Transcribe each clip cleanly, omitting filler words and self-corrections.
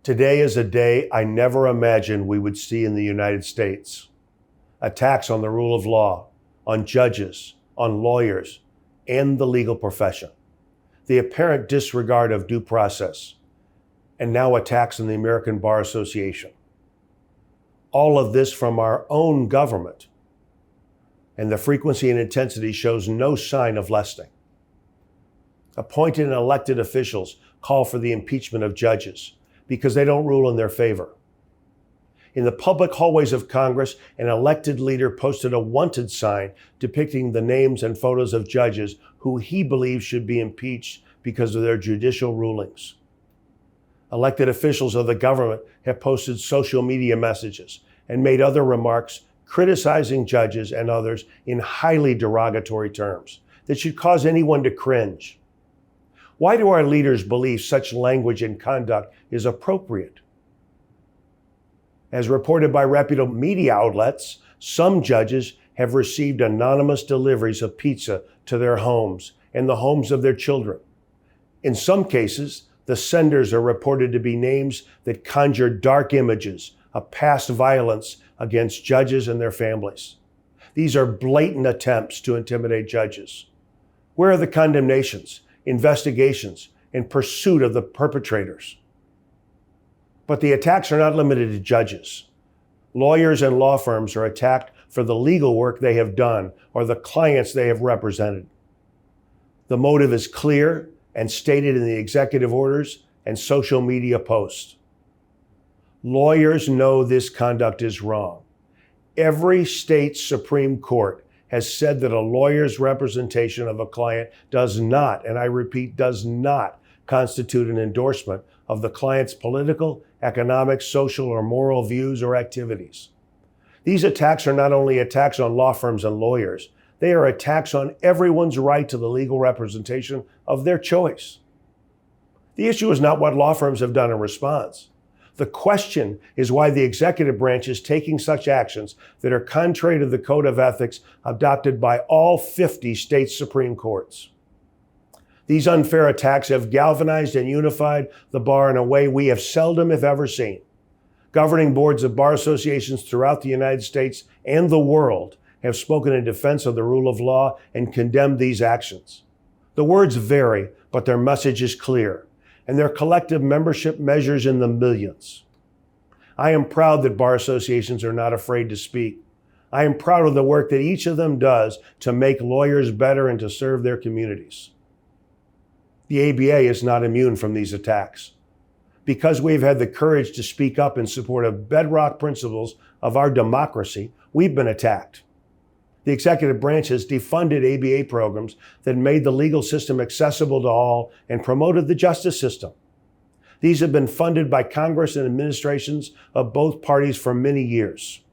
Today is a day I never imagined we would see in the United States. Attacks on the rule of law, on judges, on lawyers, and the legal profession. The apparent disregard of due process, and now attacks on the American Bar Association. All of this from our own government, and the frequency and intensity shows no sign of lessening. Appointed and elected officials call for the impeachment of judges because they don't rule in their favor. In the public hallways of Congress, an elected leader posted a wanted sign depicting the names and photos of judges who he believes should be impeached because of their judicial rulings. Elected officials of the government have posted social media messages and made other remarks criticizing judges and others in highly derogatory terms that should cause anyone to cringe. Why do our leaders believe such language and conduct is appropriate? As reported by reputable media outlets, some judges have received anonymous deliveries of pizza to their homes and the homes of their children. In some cases, the senders are reported to be names that conjure dark images of past violence against judges and their families. These are blatant attempts to intimidate judges. Where are the condemnations, investigations, and pursuit of the perpetrators? But the attacks are not limited to judges. Lawyers and law firms are attacked for the legal work they have done or the clients they have represented. The motive is clear and stated in the executive orders and social media posts. Lawyers know this conduct is wrong. Every state Supreme Court has said that a lawyer's representation of a client does not, and I repeat, does not constitute an endorsement of the client's political, economic, social, or moral views or activities. These attacks are not only attacks on law firms and lawyers, they are attacks on everyone's right to the legal representation of their choice. The issue is not what law firms have done in response. The question is why the executive branch is taking such actions that are contrary to the code of ethics adopted by all 50 state Supreme Courts. These unfair attacks have galvanized and unified the bar in a way we have seldom, if ever, seen. Governing boards of bar associations throughout the United States and the world have spoken in defense of the rule of law and condemned these actions. The words vary, but their message is clear, and their collective membership measures in the millions. I am proud that bar associations are not afraid to speak. I am proud of the work that each of them does to make lawyers better and to serve their communities. The ABA is not immune from these attacks. Because we've had the courage to speak up in support of bedrock principles of our democracy, we've been attacked. The executive branch has defunded ABA programs that made the legal system accessible to all and promoted the justice system. These have been funded by Congress and administrations of both parties for many years.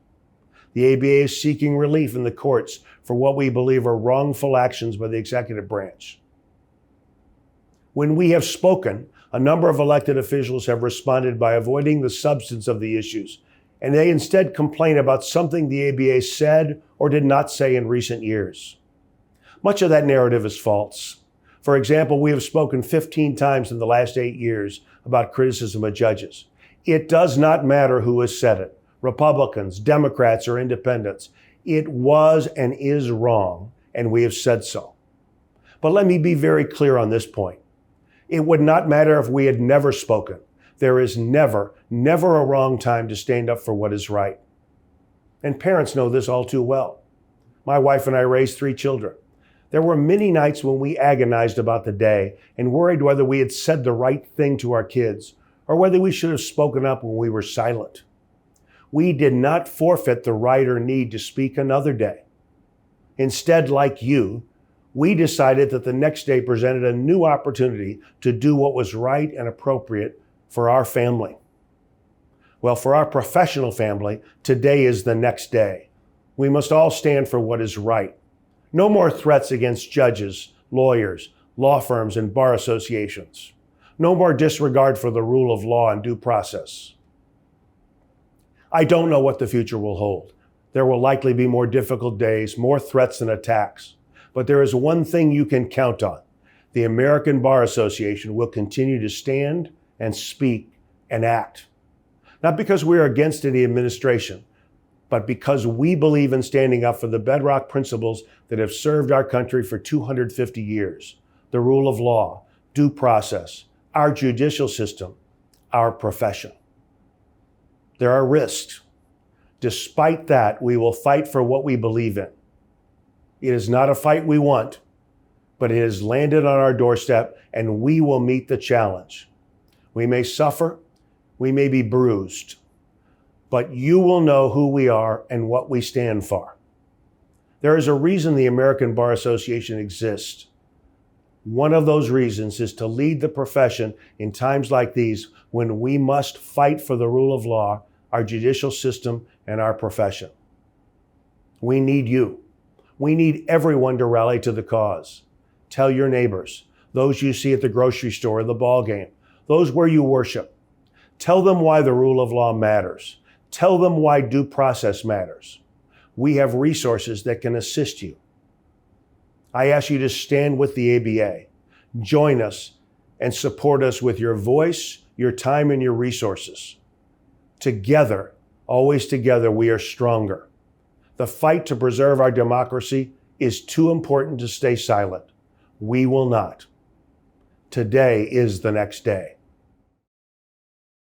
The ABA is seeking relief in the courts for what we believe are wrongful actions by the executive branch. When we have spoken, a number of elected officials have responded by avoiding the substance of the issues, and they instead complain about something the ABA said or did not say in recent years. Much of that narrative is false. For example, we have spoken 15 times in the last 8 years about criticism of judges. It does not matter who has said it, Republicans, Democrats, or independents. It was and is wrong, and we have said so. But let me be very clear on this point. It would not matter if we had never spoken. There is never a wrong time to stand up for what is right. And parents know this all too well. My wife and I raised 3 children. There were many nights when we agonized about the day and worried whether we had said the right thing to our kids or whether we should have spoken up when we were silent. We did not forfeit the right or need to speak another day. Instead, like you, we decided that the next day presented a new opportunity to do what was right and appropriate for our family. Well, for our professional family, today is the next day. We must all stand for what is right. No more threats against judges, lawyers, law firms, and bar associations. No more disregard for the rule of law and due process. I don't know what the future will hold. There will likely be more difficult days, more threats and attacks. But there is one thing you can count on. The American Bar Association will continue to stand and speak and act. Not because we're against any administration, but because we believe in standing up for the bedrock principles that have served our country for 250 years. The rule of law, due process, our judicial system, our profession. There are risks. Despite that, we will fight for what we believe in. It is not a fight we want, but it has landed on our doorstep, and we will meet the challenge. We may suffer, we may be bruised, but you will know who we are and what we stand for. There is a reason the American Bar Association exists. One of those reasons is to lead the profession in times like these when we must fight for the rule of law, our judicial system, and our profession. We need you. We need everyone to rally to the cause. Tell your neighbors, those you see at the grocery store or the ball game, those where you worship. Tell them why the rule of law matters. Tell them why due process matters. We have resources that can assist you. I ask you to stand with the ABA. Join us and support us with your voice, your time, and your resources. Together, always together, we are stronger. The fight to preserve our democracy is too important to stay silent. We will not. Today is the next day.